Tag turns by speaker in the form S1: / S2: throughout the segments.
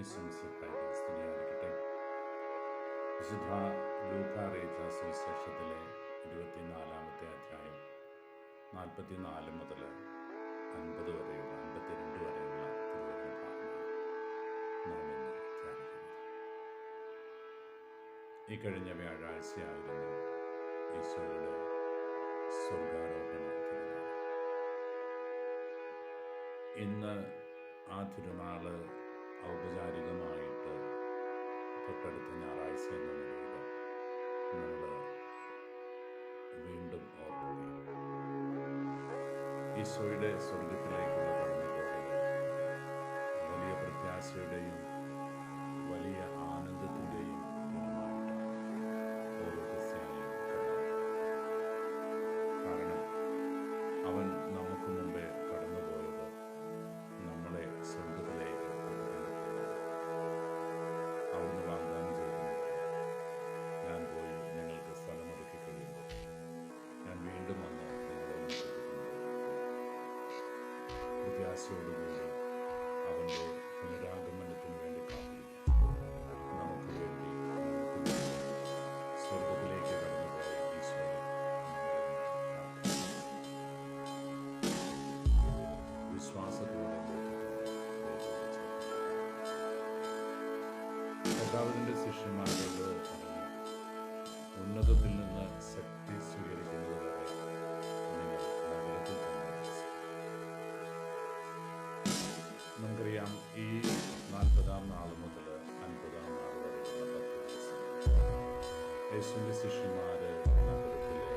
S1: ഈശ്വമിശിഹായ്ക്ക് സ്തുതിയായിരിക്കട്ടെ. വിശുദ്ധ ലൂക്കാ അറിയിച്ച സുവിശേഷത്തിലെ 24-ാമത്തെ അധ്യായം 44 മുതൽ 50 വരെയുള്ള 52 വരെയുള്ള തിരുവചന ഭാഗമാണ് നാം ഇന്ന് ധ്യാനിക്കുന്നത്. ഈ കഴിഞ്ഞ വ്യാഴാഴ്ചയായിരുന്നു ഈശോയുടെ സ്വർഗാരോഹണ തിരുനാൾ. ഇന്ന് ആ തിരുനാള് ഔപചാരികമായിട്ട് തൊട്ടടുത്ത ഞായറാഴ്ച എന്ന നിലയിൽ നമ്മൾ വീണ്ടും ഓർക്കുകയും ഈശോയുടെ സ്വർഗത്തിലേക്കുള്ള കടന്നുപോയത് വലിയ പ്രത്യാശയുടെയും വലിയ ആനന്ദത്തിൻ്റെയും ദിനമായിട്ട് ഓരോ ക്രിസ്ത്യാനിയും കാരണം അവൻ നമുക്ക് മുമ്പേ കടന്നുപോയത് നമ്മളെ സ്വർഗത്തിലേക്ക് അവിടുന്ന് വാഗ്ദാനം ചെയ്യുന്നത്, ഞാൻ പോയി നിങ്ങൾക്ക് സ്ഥലമൊരുക്കി കഴിയുമ്പോൾ ഞാൻ വീണ്ടും വന്ന് നിങ്ങളെ പ്രത്യാശയോടുകൂടി അവൻ്റെ പുനരാഗമനത്തിന് വേണ്ടി കാത്തിരിക്കും. നമുക്ക് വേണ്ടി സ്വർഗത്തിലേക്ക് കടന്നുപോയ ഈശോയെ വിശ്വാസത്തോടെ കർത്താവിൻ്റെ ശിഷ്യന്മാരോട് പറഞ്ഞു, ഉന്നതത്തിൽ നിന്ന് ശക്തി സ്വീകരിക്കുന്നത് വരെ നിങ്ങൾ നഗരത്തിൽ തന്നെ. നമുക്കറിയാം, ഈ 40-ാം നാൾ മുതൽ 50-ാം നാൾ വരെയുള്ള 10 ദിവസം യേശുവിൻ്റെ ശിഷ്യന്മാർ നഗരത്തിലെ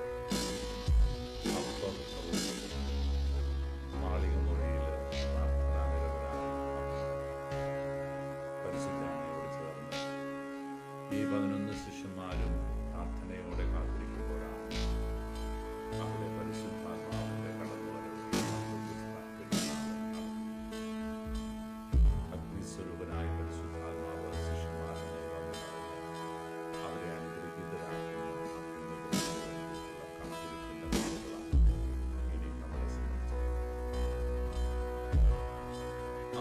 S1: മാളിക മുറിയിൽ ഈ 11 ശിഷ്യന്മാരും പ്രാർത്ഥനയോടെ കാത്തിരിക്കുമ്പോഴാണ് അവിടെ പരിശുദ്ധാത്മാവിന്റെ കടന്നുവരവ്. അഗ്നിസ്വരൂപനായ പരിശുദ്ധാത്മാവ് ശിഷ്യന്മാരെ അവരെ അനുഗ്രഹീതരാക്കുന്ന കാത്തിരിപ്പിന്റെ നാളുകളാണ് ഇനി നമ്മളെ സംബന്ധിച്ചത്.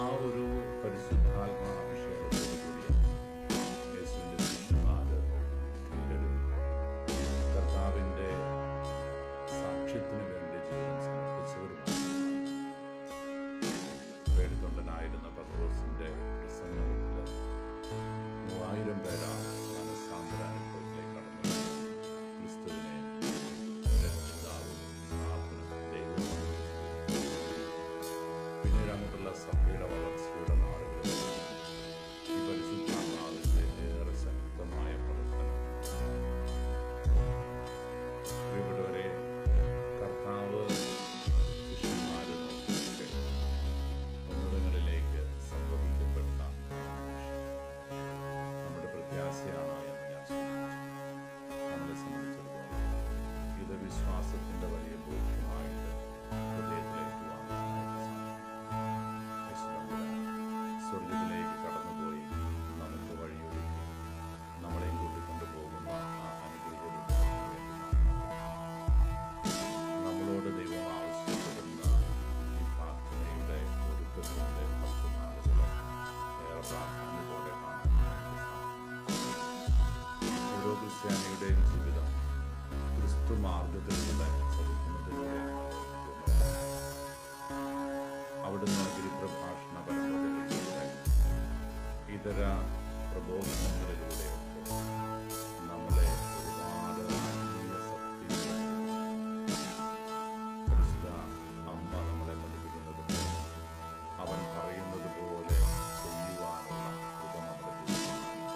S1: ആ ഒരു പരിശുദ്ധാത്മാ അഭിഷേകത്തോടു കൂടിയ കർത്താവിൻ്റെ സാക്ഷ്യത്തിന് വേണ്ടി ജീവൻ സമർപ്പിച്ചവരുമാണ്. പേടിത്തൊണ്ടനായിരുന്ന പത്രോസിന്റെ പ്രസംഗത്തിൽ 3000 പേരാണ് മനസ്സാന്തരാനുഭവത്തിലേക്ക് കടന്നു ക്രിസ്തുവിനെ രക്ഷിതാവും നാഥനും ദൈവവും. പിന്നീട് അങ്ങോട്ടുള്ള സഭയുടെ വളർച്ചയുടെ നാളുകളിൽ ഈ പരിശുദ്ധാത്മാവിന്റെ ഏറെ ശക്തമായ പ്രവർത്തനം ഇവിടെ വരെ കർത്താവ് ശിഷ്യന്മാരും ഉന്നതങ്ങളിലേക്ക് സംഭവിക്കപ്പെട്ട നമ്മുടെ പ്രത്യാശയാണ് എന്ന് ഞാൻ സൂചിപ്പിച്ചു. നമ്മളെ സംബന്ധിച്ചിടത്തോളം ഇത് വിശ്വാസത്തിന്റെ വലിയ ബോധ്യമായിട്ട് ഹൃദയത്തിലേക്ക് വാങ്ങാനായിട്ട് സാധിക്കും. സ്വർഗത്തിലേക്ക് കടന്നുപോയി നമുക്ക് വഴിയൊരുക്കി നമ്മളെയും കൂട്ടിക്കൊണ്ടുപോകുന്ന ആ അനുഗ്രഹം നമ്മളോട് ദൈവം ആവശ്യപ്പെടുന്ന ഈ പ്രാർത്ഥനയുടെ ഒരുക്കത്തിന്റെ 10 നാളുകൾ ഏറെ പ്രാധാന്യത്തോടെ കാണാൻ ഓരോ ക്രിസ്ത്യാനിയുടെയും ജീവിതം ക്രിസ്തു മാർഗത്തിലൂടെ ചലിക്കുന്നതിലൂടെയാണ്. അവിടുന്ന് ഗിരിപ്രഭാഷണ പരമ്പരകളിലൂടെ ഇതര പ്രബോധനങ്ങളിലൂടെയൊക്കെ നമ്മളെ ഒരുപാട് ആത്മീയ അമ്മ നമ്മളെ പഠിപ്പിക്കുന്നത് അവൻ പറയുന്നത് പോലെ ചെയ്യുവാനുള്ള കൃപ നമ്മുടെ ജീവിതത്തിൽ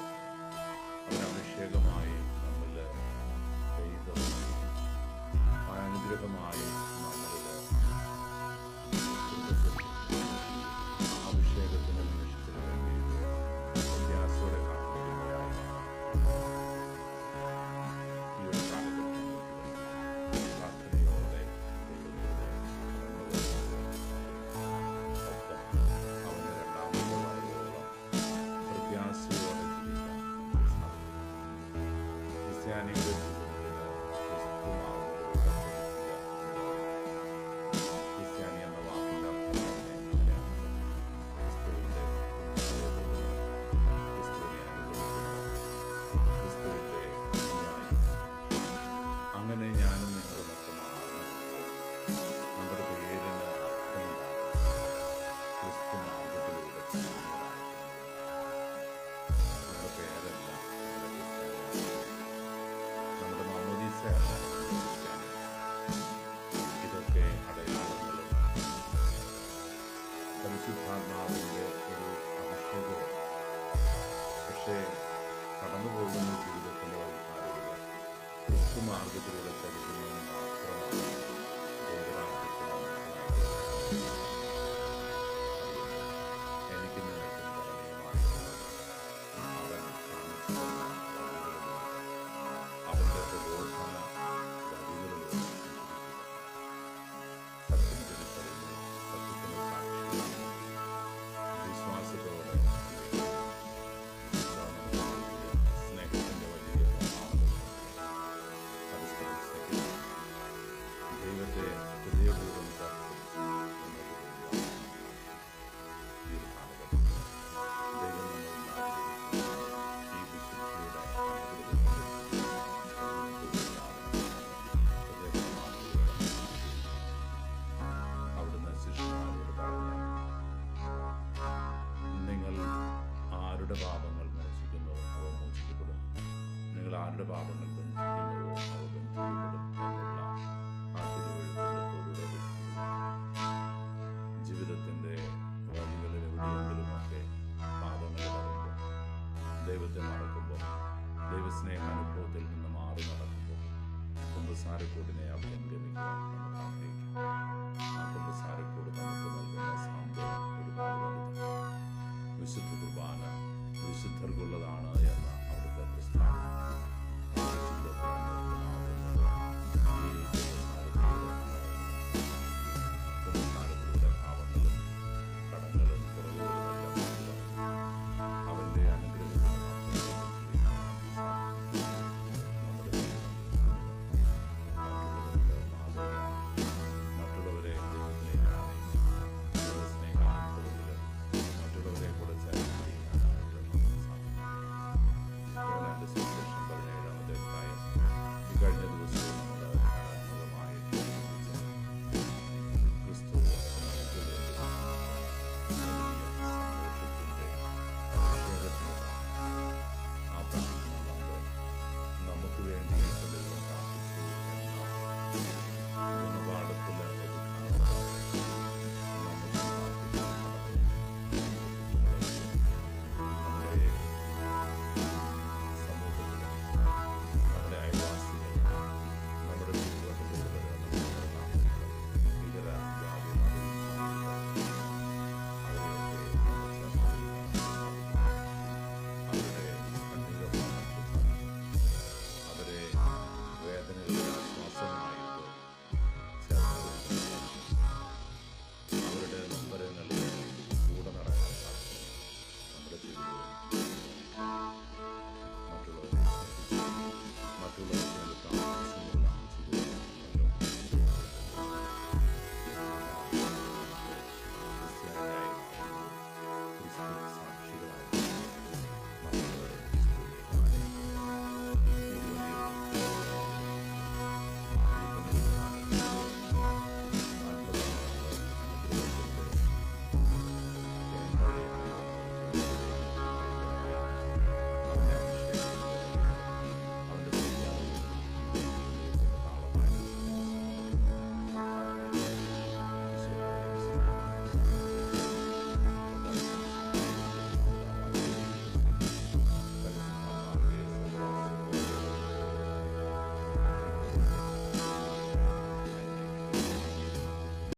S1: അവൻ അഭിഷേകമായി നമ്മിൽ അനുഗ്രഹമായി നമ്മളിൽ അഭിഷേകത്തിന് നിമിഷത്തിന് വേണ്ടി പ്രത്യാശയോടെ കാത്തിരിക്കുകയായി ഈ ഒരു കാലഘട്ടം പ്രാർത്ഥനയോടെ അവന് 2ാമത്തെ വരവോളം പ്രത്യാശയോടെ ജീവിക്കാൻ ക്രിസ്ത്യാനിയുടെ ജീവിതത്തിന് ക്രിസ്ത്യാനി എന്ന വാക്കിന്റെ അർത്ഥം ക്രിസ്തുവിന്റെ മാർഗത്തിലൂടെ ചലിക്കുന്നതിന് മാത്രമാണ് ദൈവരാജ്യത്തിൽ നമുക്ക് നൽകുന്നത്. എനിക്ക് നിങ്ങൾക്കും കരണീയമായിട്ടുള്ളത് അവൻ കാണിച്ചു തന്ന വഴികളിലൂടെ, അവൻ്റെ പ്രബോധന വഴികളിലൂടെ സഞ്ചരിക്കുക. സത്യം തിരിച്ചറിഞ്ഞ് സത്യത്തിന് സാക്ഷിയായി വിശ്വാസത്തോടെ സ്നേഹത്തിൻ്റെ വലിയ പരസ്പരം സ്നേഹിക്കുക. ദൈവത്തെ ഹൃദയപൂർവ്വം ചേർത്ത് മുന്നോട്ട് പോകുക. ഈ ഒരു കാലഘട്ടം ദൈവം നമ്മൾ ഈ വിശുദ്ധിയുടെ അവിടുന്ന് ശിഷ്യന്മാരോട് പറഞ്ഞ, നിങ്ങൾ ആരുടെ പാപങ്ങൾ മോചിക്കുന്നുവോ അവ മോചിക്കപ്പെടും, നിങ്ങൾ ആരുടെ പാപങ്ങൾ ബന്ധിക്കുന്നുവോ അവ ബന്ധിക്കപ്പെടും എന്നുള്ള ആ തിരുവെഴുത്തിൻ്റെ പൊരുളത് ജീവിതത്തിൻ്റെ വഴികളിൽ എവിടെയെങ്കിലുമൊക്കെ പാപങ്ങൾ വരുമ്പോൾ, ദൈവത്തെ മറക്കുമ്പോൾ, ദൈവസ്നേഹാനുഭവത്തിൽ നിന്ന് മാറി നടക്കുമ്പോൾ കുമ്പസാരക്കൂടിനെ അഭിഗമിക്കുവാൻ നമുക്ക് ആഗ്രഹിക്കാം. ആ കുമ്പസാരക്കൂട് നമുക്ക് നൽകുന്ന സാന്ത്വനം ഒരുപാട് വലുതാണ്. വിശുദ്ധ കുർബാന വിശുദ്ധർക്കുള്ളതാണ് എന്ന അവിടുത്തെ പ്രസ്താവന